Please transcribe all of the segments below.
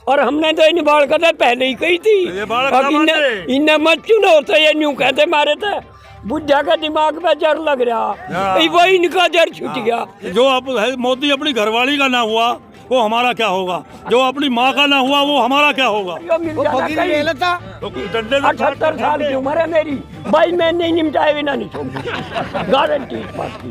और हमने तो इन बाल का पहले ही कही थी। इन्हें मत चुनो तो ये न्यू कहते मारे थे। बुढ़ा का दिमाग पे जड़ लग रहा, वही इनका जड़ छूट गया। जो अब मोदी अपनी घरवाली का ना हुआ वो हमारा क्या होगा, जो अपनी माँ का ना हुआ वो हमारा क्या होगा। 78 साल की उम्र है मेरी भाई, मैं नहीं निपटाए बिना नहीं छोड़ूंगी, गारंटी।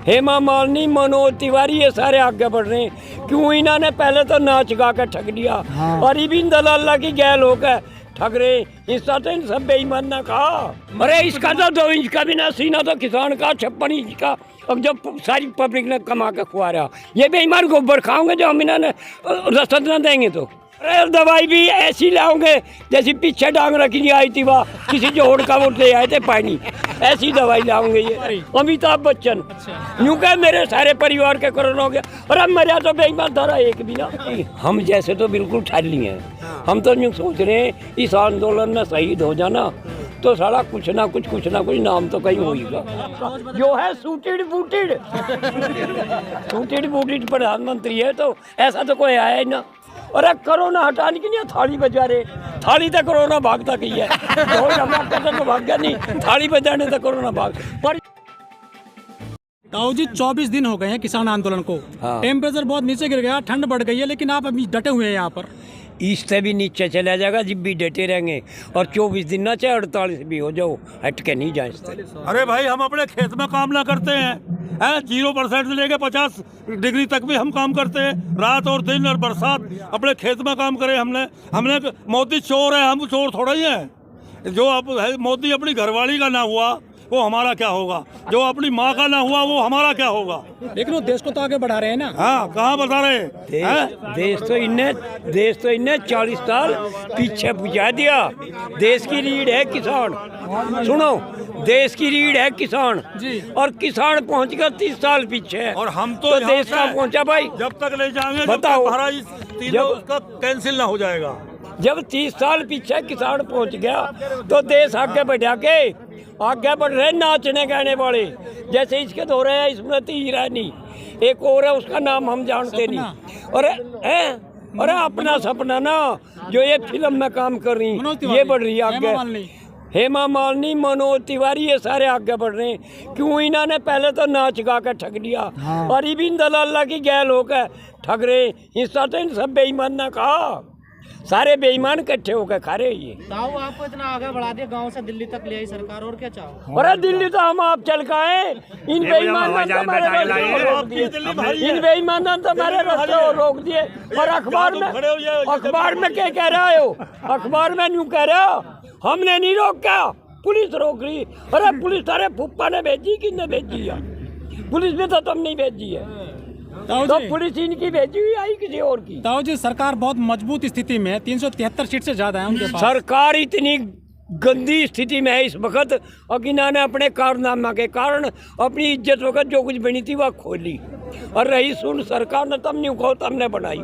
हेमा मालिनी, मनोज तिवारी ये सारे आगे बढ़ रहे हैं। क्यों? इन्होंने पहले तो नाच गा कर ठग दिया और इबिन दलाला की गैल होकर ठग रहे। इसका तो इन सब बेईमान ना कहा। अरे इसका तो 2 इंच का भी ना सीना तो किसान का 56 इंच का, अब जब सारी पब्लिक ने कमा के खुआ रहा। ये बेईमान गोबर खाओगे जो हम इन्होंने रसद न देंगे तो। अरे दवाई भी ऐसी लाओगे जैसी पीछे डांग रखी आई थी, वह किसी जोड़ का वो ले आए थे पानी, ऐसी दवाई लाओगे ये। अमिताभ बच्चन यूँ कह मेरे सारे परिवार के कोरोना हो गया और अब मरा तो बेईमान धरा एक भी ना। हम जैसे तो बिल्कुल ठाली हैं। हम तो यूँ सोच रहे हैं इस आंदोलन में शहीद हो जाना तो सारा कुछ ना कुछ नाम तो कहीं होगा। जो है सूटेड बूटेड प्रधानमंत्री है तो ऐसा तो कोई आया ही ना। अरे कोरोना हटाने की नहीं थाली बजा रहे, थाली तक कोरोना भागता की है। तो भाग गया नहीं, थाली बजाने तक कोरोना भाग। पर ताऊ जी 24 दिन हो गए हैं किसान आंदोलन को। हाँ। टेम्परेचर बहुत नीचे गिर गया, ठंड बढ़ गई है, लेकिन आप अभी डटे हुए हैं यहाँ पर। इससे भी नीचे चला जाएगा जब भी डटे रहेंगे। और 24 दिन ना चाहे 48 भी हो जाओ, हट के नहीं जाए इससे। अरे भाई हम अपने खेत में काम ना करते हैं 0% से लेके 50 डिग्री तक भी हम काम करते हैं, रात और दिन और बरसात अपने खेत में काम करे। हमने मोदी चोर है, हम चोर थोड़ा ही हैं। जो अब मोदी अपनी घरवाली का ना हुआ वो हमारा क्या होगा, जो अपनी माँ का ना हुआ वो हमारा क्या होगा। लेकिन वो देश को तो आगे बढ़ा रहे हैं ना। हाँ, कहाँ बढ़ा रहे हैं? देश तो इन्हें 40 साल पीछे पहुँचा दिया। देश की रीढ़ है किसान, सुनो, देश की रीढ़ है किसान जी। और किसान पहुँच गया 30 साल पीछे। और हम तो देश का पहुँचा भाई। जब तक ले जाएंगे बताओ, हमारा इस तीनों उसका कैंसिल ना हो जाएगा। जब 30 साल पीछे किसान पहुँच गया तो देश आगे बढ़ा के आगे बढ़ रहे नाचने गाने वाले, जैसे इसके दो रहे हैं स्मृति ईरानी, एक और है उसका नाम हम जानते नहीं। अरे अपना सपना ना जो ये फिल्म में काम कर रही ये बढ़ रही है आगे। हेमा मालिनी, मनोज तिवारी ये सारे आगे बढ़ रहे हैं। क्यों? इन्होंने पहले तो नाच गा कर ठग दिया और इबिन दलाला की गैल होकर ठग रहे। इसका तो इन सब बेईमान ना कहा, सारे बेईमान इकट्ठे होकर खा रहे ये। ताऊ आपको इतना आगे बढ़ा दिया, गांव से दिल्ली तक ले आई सरकार, और क्या चाहो? अरे दिल्ली तो हम आप चल गए, इन बेईमानों ने हमारे रास्ते रोक दिए। और अखबार में क्या कह रहा हो? अखबार में न्यू कह रहा हमने नहीं रोका, पुलिस रोक रही। अरे पुलिस सारे फुप्पा ने भेजी, किसने भेजी है? पुलिस भी तो तुम नहीं भेजी है, तो पुलिस इनकी भेजी हुई आई किसी और की। ताऊ जी सरकार बहुत मजबूत स्थिति में है, 373 सीट से ज्यादा है उनके पास। सरकार इतनी गंदी स्थिति में है इस वक्त और इन्होंने अपने कारनामा के कारण अपनी इज्जत वक्त जो कुछ बनी थी वह खोली। और रही सुन, सरकार ने तब नहीं कहो तब ने बनाई।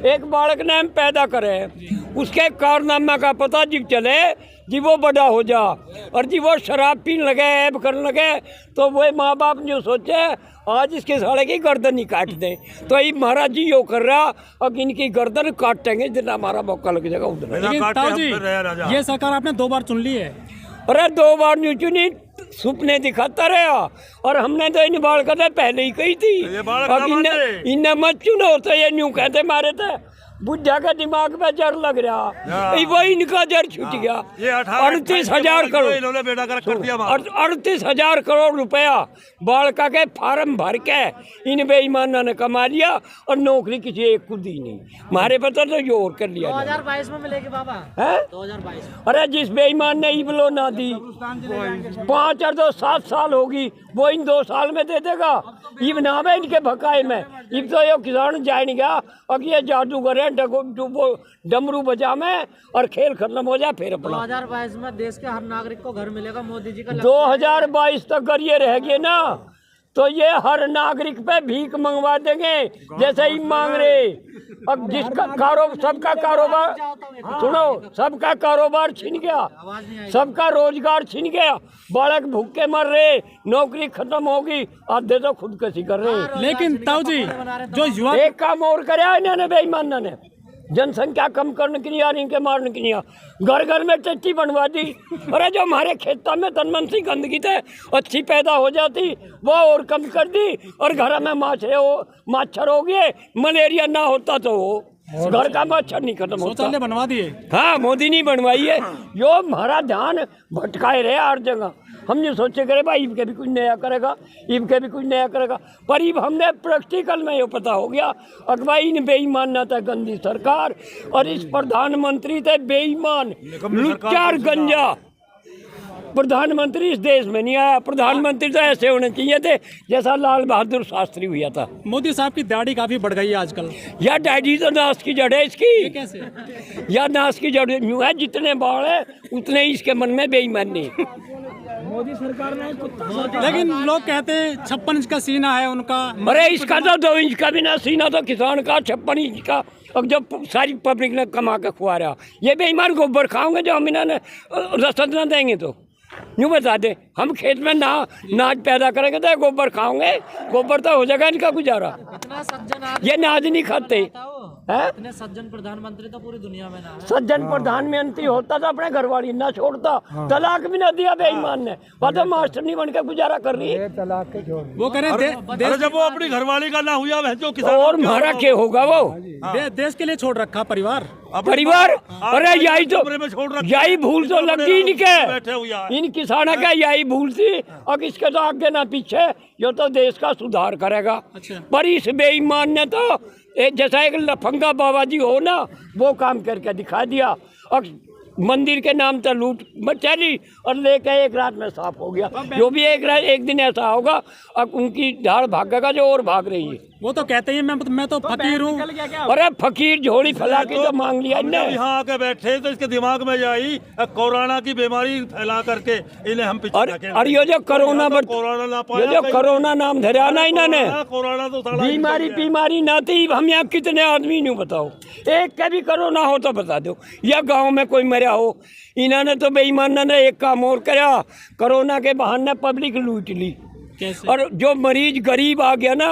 एक बालक ने हम पैदा करे, उसके कारनामा का पता जब चले जी वो बड़ा हो जा, और जी वो शराब पीने लगे, ऐब करने लगे, तो वो माँ बाप जो सोचे आज इसके साले की गर्दन ही काट दें। तो ये महाराज जी यो कर रहा, अब इनकी गर्दन काटेंगे जितना हमारा मौका लग जाएगा उधर। लेकिन ताऊ जी ये सरकार आपने 2 बार चुन ली है। अरे 2 बार नहीं चुनी, सपने दिखाता रहा। और हमने तो इन बाल का पहले ही कही थी। अब इन्हें मत चुनो तो ये न्यू कहते मारे थे। बुढ़ा का दिमाग में जड़ लग रहा, वही इनका जड़ छूट गया। 38,000 करोड़, 38,000 करोड़ रुपया बालका के फार्म भर के इन बेईमानों ने कमा लिया और नौकरी किसी एक को दी नहीं। हमारे पता तो ये और कर लिया। 2022 में मिलेगी बाबा है 2022। अरे जिस बेईमान ने इबलो ना दी 5 और 2 7 साल होगी, वो इन 2 साल में दे देगा। इब ना में इनके भकाए में इब तो ये किसान जाए नहीं गया और ये जादूगर है डमरू बजा में और खेल खत्म हो जाए फिर अपना। 2022 में देश के हर नागरिक को घर मिलेगा, मोदी जी का 2022 तक अगर ये रह गए ना तो ये हर नागरिक पे भीख मंगवा देंगे जैसे ही मांग रहे। अब जिसका सबका कारोबार सुनो, सबका कारोबार छिन गया, सबका रोजगार छिन गया, बालक भूखे मर रहे, नौकरी खत्म होगी, आधे तो खुदकशी कर रहे। लेकिन ताऊ जी जो युवा एक काम और कराया इन्होंने बेईमानों ने, जनसंख्या कम करने के लिए और इनके मारने के लिए घर घर में टट्टी बनवा दी। अरे जो हमारे खेतों में तनमन सी गंदगी थे अच्छी पैदा हो जाती वो और कम कर दी और घर में मच्छर हो गए, मलेरिया ना होता तो वो घर का मच्छर नहीं खत्म होता। शौचालय बनवा दिए। हाँ, मोदी नहीं बनवाई है, यो हमारा ध्यान भटकाए रहे हर जगह। हम ये सोचे करे भाई इब के भी कुछ नया करेगा, इब के भी कुछ नया करेगा, पर इब हमने प्रैक्टिकल में ये पता हो गया अगवाई इन बेईमान न था गंदी सरकार और इस प्रधानमंत्री थे बेईमान लुच्चार गंजा। प्रधानमंत्री इस देश में नहीं आया, प्रधानमंत्री तो ऐसे होने चाहिए थे जैसा लाल बहादुर शास्त्री हुआ था। मोदी साहब की दाढ़ी काफी बढ़ गई है आजकल। या डैडी तो नाश की जड़ है इसकी, कैसे? या नाश की जड़ यूं है, जितने बाल है उतने इसके मन में बेईमानी। मोदी सरकार ने लेकिन लोग कहते हैं 56 इंच का सीना है उनका। अरे इसका तो 2 इंच का भी ना सीना तो किसान का 56 इंच का। अब जब सारी पब्लिक ने कमा के खुआ रहा, ये बेईमान गोबर खाओगे जो हम इन्होंने रसद न देंगे तो यूँ बता दे। हम खेत में नाज पैदा करेंगे तो गोबर खाओगे, गोबर तो हो जाएगा इनका गुजारा। इतना सज्जन ये नाज नहीं खाते हैं। इतने सज्जन प्रधानमंत्री तो पूरी दुनिया में ना है। सज्जन प्रधानमंत्री होता तो अपने घरवाली ना छोड़ता, तलाक भी ना दिया बेईमान ने। वो तो मास्टर नहीं बन के गुजारा कर रही है। वो कह रहे अरे जब वो अपनी घरवाली का ना हुआ वह जो किसान और मारा क्या होगा वो देश के लिए छोड़ रखा परिवार। अरे यही तो यही भूल तो लगी इनके, इन किसानों का यही भूल थी। और इसके तो आगे ना पीछे, ये तो देश का सुधार करेगा। पर इस बेईमान ने तो जैसा एक लफंगा बाबा जी हो ना वो काम करके दिखा दिया और मंदिर के नाम पर लूट मचाली और लेके एक रात में साफ हो गया। जो भी एक दिन ऐसा होगा अब उनकी झाड़ भागेगा जो और भाग रही है। वो तो कहते हैं मैं तो फकीर हूँ। अरे फकीर झोली फैला के तो मांग लिया इन्हें। यहाँ आके बैठे तो इसके दिमाग में आई कोरोना की बीमारी फैला करके इन्हें हम पीछे। और ये जो कोरोना ये जो कोरोना नाम धरा ना इन्होंने, कोरोना तो बीमारी ना थी। हम यहाँ कितने आदमी नहीं बताओ, एक का भी कोरोना हो तो बता दो, या गांव में कोई मरा हो। इन्होंने तो बेईमान ने एक काम और करा, कोरोना के बहाने पब्लिक लूट ली। और जो मरीज गरीब आ गया ना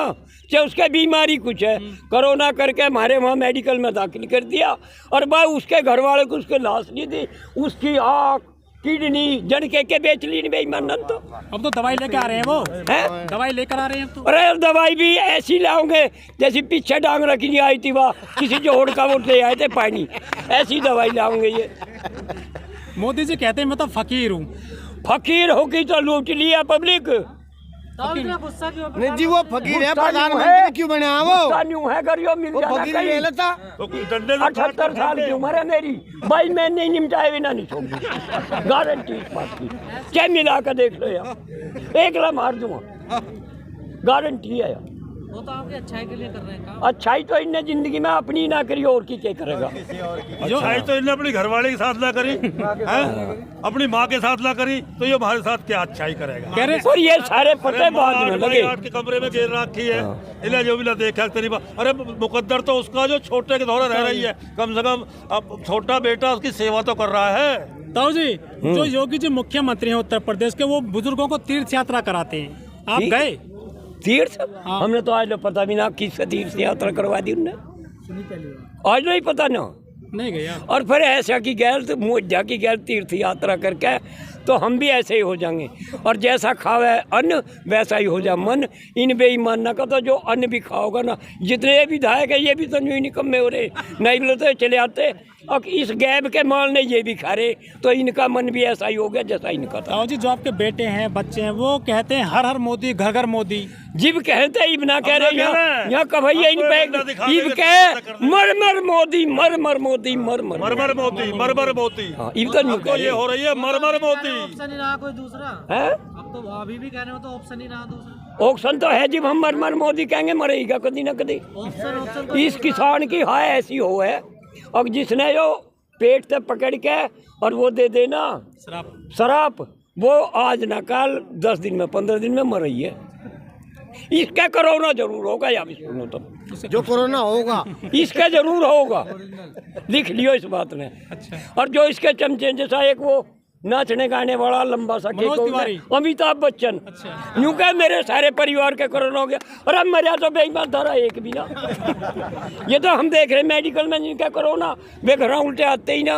चाहे उसके बीमारी कुछ है, कोरोना करके हमारे वहाँ मेडिकल में दाखिल कर दिया और भाई उसके घर वाले को उसके लाश नहीं दी, उसकी आँख किडनी जड़ के बेच ली बेईमान। तो अब तो दवाई लेकर आ रहे हैं वो है, दवाई लेकर आ रहे हैं अब तो। अरे दवाई भी ऐसी लाओगे जैसी पीछे डांग रखी नहीं आई थी, वह किसी जोड़ का वो ले आए थे पानी, ऐसी दवाई लाओगे ये। मोदी जी कहते हैं मैं तो फकीर हूँ। फकीर होगी तो लूट लिया पब्लिक। गुस्सा क्यों? नहीं जी वो फकीर है, प्रधानमंत्री क्यों बने वो? है गरियो मिल जाना कहीं। 78 साल की उम्र है मेरी भाई, मैं नहीं निपटाए बिना नहीं छोड़ूंगी, गारंटी इस बात की। क्या मिला कर देख लो यार, एक ला मार दूंगा, गारंटी है यार। वो तो आपकी अच्छाई के लिए कर रहे हैं काम। अच्छाई तो इनने जिंदगी में अपनी ना करी और की क्या करेगा। अच्छाई तो इन्हें अपनी घरवाले के साथ ना करी हैं? अपनी माँ के साथ ना करी तो ये हमारे साथ क्या अच्छाई करेगा? कह रहे और ये सारे पते बाद में लगे। के कमरे में घेर रखी है, इन्हें जो भी ना देखा तेरी बात। अरे मुकद्दर तो उसका जो छोटे के दौरे रह रही है, कम से कम अब छोटा बेटा उसकी सेवा तो कर रहा है। ताऊ जी, जो योगी जी मुख्यमंत्री हैं उत्तर प्रदेश के, वो बुजुर्गों को तीर्थ यात्रा कराते हैं, आप गए? तीर्थ हमने तो आज लो पता भी ना किस तीर्थ यात्रा करवा दी उनने, आज नहीं पता ना, नहीं गया। और फिर ऐसा की गैल तो मुझा की गैल तीर्थ यात्रा करके तो हम भी ऐसे ही हो जाएंगे। और जैसा खावे अन्न वैसा ही हो जा मन। इन बेईमाना का तो जो अन्न भी खाओगा ना, जितने विधायक है ये भी तो न्यू निकम्मे हो रहे, नहीं बोलते चले आते। और इस गैब के माल ने ये भी खा रहे तो इनका मन भी ऐसा ही हो गया जैसा इनका था। ताऊ जी, जो आपके बेटे हैं बच्चे हैं वो कहते हैं हर हर मोदी घर घर मोदी। जिब कहते इब ना कह रहे यहाँ कभैया इन पे इब कह मर मर मोदी मर मर मोदी मर मर मर मोदी मर मर मोदी। इब तो तो ये हो रही है मर मर मोदी। ऑप्शन ही रहा कोई दूसरा है, अब तो अभी भी कह रहे हो तो ऑप्शन ही रहा दूसरा। ऑप्शन तो है जब हम मर मर मोदी कहेंगे मरेगा कभी ना कभी। ऑप्शन इस किसान की हाय ऐसी हो है, और जिसने जो पेट से पकड़ के और वो दे देना शराब, वो आज ना कल 10 दिन में 15 दिन में मर रही है। इसका कोरोना जरूर होगा, या भी सुनो तो जो कोरोना होगा इसका जरूर होगा, लिख लियो इस बात ने। और जो इसके चमचे जैसा एक वो नाचने गाने वाला लंबा सा मनोज केक तिवारी। अमिताभ बच्चन। यूं कह मेरे सारे परिवार के कोरोना हो गया। अरे मरिया तो बेईमान धरा एक भी ना। ये तो हम देख रहे मेडिकल में जिनका कोरोना वे घर उल्टे आते ही ना।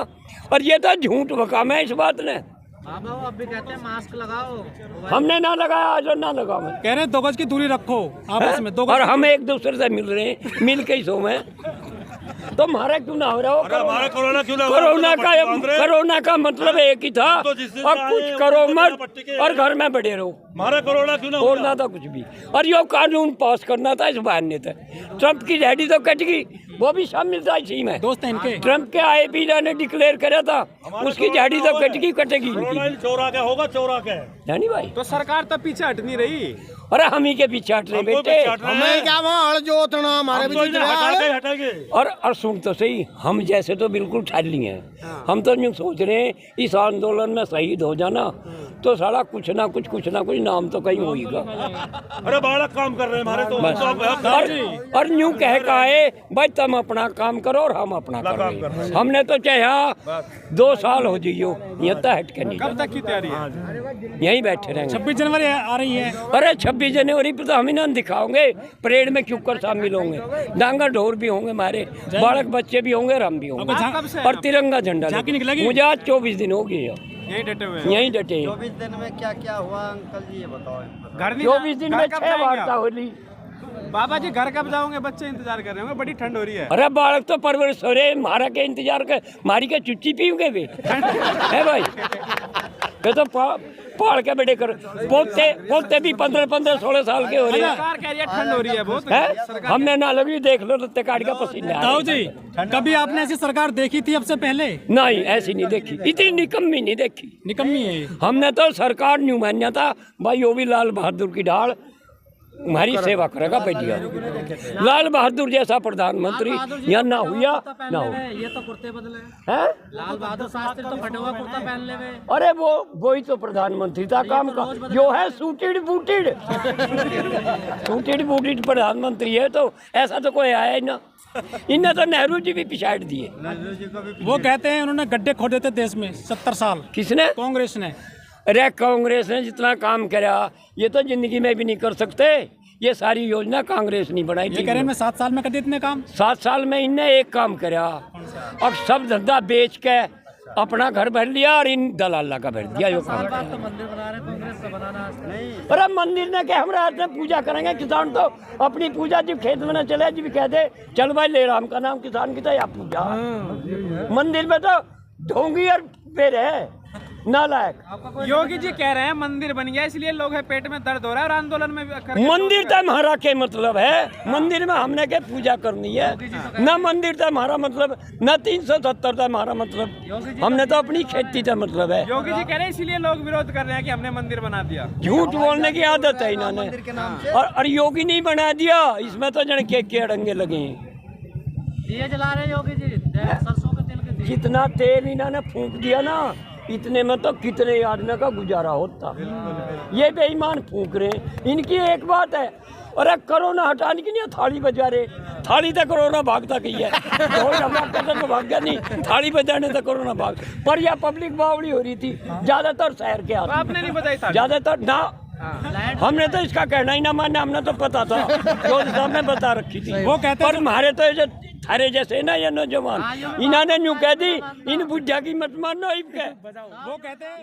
और ये तो झूठ बकाम है इस बात ने। बाबा वो अब भी कहते हैं मास्क लगाओ। हमने ना लगाया आज और ना लगा मैं। कह रहे हैं 2 गज की दूरी रखो आपस में, 2 और गज। हम एक दूसरे से मिल रहे हैं, मिल के ही सो में। तो हमारा क्यों ना हो रहा हो? अरे हमारा कोरोना क्यों ना हो रहा? कोरोना का मतलब एक ही था, तो जिस दिन और से कुछ आए, करो उस दिन मत पट्टी के और घर में बैठे रहो। हमारा कोरोना क्यों ना हो और रहा? ना था कुछ भी। और यो कानून पास करना था इस बहाने था। ट्रंप की झाड़ी तो कट गई, वो भी शामिल था इसी में। दोस्त हैं इनके। ट्रंप के आईपी ने डिक्लेयर करा था उसकी झाड़ी तो कट गई, कटेगी कोरोना इनकी। चोरा क्या होगा, चोरा क्या है? जानी भाई, तो सरकार तो पीछे हट नहीं रही। अरे हम ही के पीछे हट रहे हमको भी बेटे। चाट रहे हमें हैं। क्या वहाँ हड़ जोतना हमारे हम भी तो इन्हें हटा के जुट हटाएंगे। और सुन तो सही, हम जैसे तो बिल्कुल ठाली हैं। हम तो यूँ सोच रहे हैं इस आंदोलन में शहीद हो जाना तो साला कुछ ना कुछ नाम तो कहीं होगा। अरे बड़ा काम कर रहे हैं हमारे तो, बस। हम तो और यूँ कह काहे भाई तुम अपना काम करो और हम अपना कर काम कर रहे रहे हैं। हमने तो चाहे 2 साल हो जाइयो यहाँ तक हट के नहीं कब जाना। तक की तैयारी है? यहीं बैठे रहेंगे। 26 जनवरी आ रही है। अरे 26 जनवरी पर तो हम ही ना दिखाओगे, परेड में क्यों कर शामिल होंगे, डांगा ढोर भी होंगे हमारे, बालक बच्चे भी होंगे और हम भी आपको कब से होंगे, और तिरंगा झंडा झांकी लेके। निकलेगी? मुझे आज 24 दिन हो गए, यही डटे हुए हैं। यहीं डटे हैं। 24 दिन में क्या क्या हुआ अंकल जी ये बताओ। घर नहीं 24 दिन घर में कब 6 जाएंगे वार्ता आप? होली। बाबा जी घर कब जाओगे? बच्चे इंतजार कर रहे होंगे, बड़ी ठंड हो रही है। अरे बालक तो परवरिश हो रहे, मारा के इंतजार कर, मारी के चुच्ची पीओगे वे है भाई। ये तो पहाड़ के बेटे कर पोते भी 15-15 16 साल के हो रहे हैं। सरकार कह रही है ठंड हो रही है बहुत। हैं? हमने ना लगी, देख लो रत्ते काट का पसीना आ रहा ताऊ है। जी, कभी आपने ऐसी सरकार देखी थी अब से पहले? नहीं ऐसी नहीं देखी, इतनी निकम्मी नहीं देखी। निकम्मी है ये। हमने तो सरकार न्यू मान्या था भाई, वो भी लाल बहादुर की ढाल हमारी सेवा करेगा बेटिया। लाल बहादुर जैसा प्रधानमंत्री यहाँ ना हुआ ना हो। ये तो कुर्ते बदले। हैं? लाल बहादुर शास्त्री तो फटे हुआ कुर्ता पहन ले हुए। अरे वो ही तो प्रधानमंत्री था काम का, जो है सूटेड बूटेड प्रधानमंत्री है। तो ऐसा तो कोई आया ही ना। इन्हें तो नेहरू जी भी पिछाड़ दिए। वो कहते हैं उन्होंने गड्ढे खोदे थे देश में 70 साल, किसने? कांग्रेस ने। अरे कांग्रेस ने जितना काम करा ये तो जिंदगी में भी नहीं कर सकते। ये सारी योजना कांग्रेस नहीं बनाई ये थी। कह रहे हैं मैं 7 साल में कर दिए इतने काम। 7 साल में इनने एक काम करा और सब धंधा बेच के अपना घर भर लिया और इन दलाला का भर दिया। यो काम बात तो मंदिर बना रहे कांग्रेस का बनाना नहीं। अरे मंदिर ने क्या, हमारे हाथ में पूजा करेंगे। किसान तो अपनी पूजा जब खेत में न चले जब कह दे चल भाई ले राम का नाम किसान की तो या पूजा। मंदिर में तो ढोंगी और पेड़ है नालायक। योगी जी कह रहे हैं मंदिर बन गया इसलिए लोग है पेट में दर्द हो रहा है और आंदोलन में करके मंदिर तो हमारा के मतलब है, मंदिर में हमने क्या पूजा करनी है ना। मंदिर तो हमारा मतलब ना 370 था हमारा मतलब, हमने तो अपनी खेती का मतलब है। योगी जी कह रहे हैं इसीलिए लोग विरोध कर रहे हैं कि हमने मंदिर बना दिया। झूठ बोलने की आदत है इन्होंने। और योगी नहीं बना दिया, इसमें तो जन के अड़ंगे लगे हैं। दिए जला रहे योगी जी, सरसों के तेल के दिए। जितना तेल इन्होंने फूंक दिया ना, इतने में तो कितने आदमी का गुजारा होता। ये बेईमान फूंक रहे हैं। इनकी एक बात है, अरे कोरोना हटाने की नहीं थाली बजा रहे। थाली तो कोरोना भागता गई है, तो भाग गया नहीं, थाली बजाने तो कोरोना भाग। पर यह पब्लिक बावड़ी हो रही थी ज्यादातर शहर के आदमी। आपने नहीं बताई था? ज्यादातर ना, हमने तो इसका कहना ही ना माना। हमने तो पता था जो सामने बता रखी थी। वो कहते पर हमारे तो ये थारे जैसे ना ये नौजवान, इन्होंने यूँ कह दी इन बुढ़िया की मत मारना। वो कहते हैं